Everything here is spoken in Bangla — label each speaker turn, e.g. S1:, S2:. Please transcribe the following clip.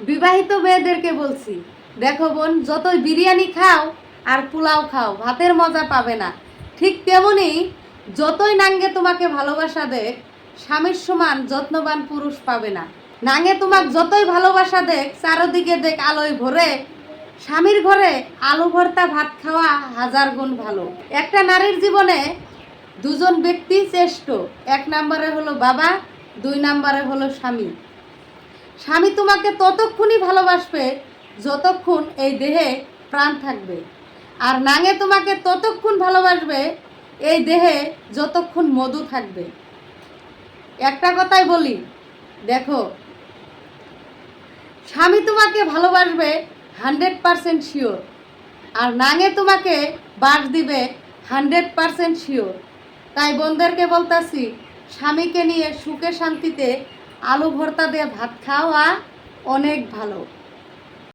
S1: বিবাহিত মেয়েদেরকে বলছি, দেখো বোন, যতই বিরিয়ানি খাও আর পোলাও খাও, ভাতের মজা পাবে না। ঠিক তেমনই যতই নাঙ্গে তোমাকে ভালোবাসা দেখ, স্বামীর সমান যত্নবান পুরুষ পাবে না। নাঙ্গে তোমাকে যতই ভালোবাসা দেখ, চারদিকে দেখ আলোয় ভরে, স্বামীর ঘরে আলু ভর্তা ভাত খাওয়া হাজার গুণ ভালো। একটা নারীর জীবনে দুজন ব্যক্তি শ্রেষ্ঠ। এক নম্বরে হলো বাবা, দুই নম্বরে হলো স্বামী। স্বামী তোমাকে ততক্ষণই ভালোবাসবে যতক্ষণ এই দেহে প্রাণ থাকবে, আর নাঙে তোমাকে ততক্ষণ ভালোবাসবে এই দেহে যতক্ষণ মধু থাকবে। একটা কথাই বলি, দেখো, স্বামী তোমাকে ভালোবাসবে 100% শিওর, আর নাঙে তোমাকে বাস দিবে 100% শিওর। তাই বোনদেরকে বলতাছি, স্বামীকে নিয়ে সুখে শান্তিতে আলু ভর্তা দিয়ে ভাত খাওয়া অনেক ভালো।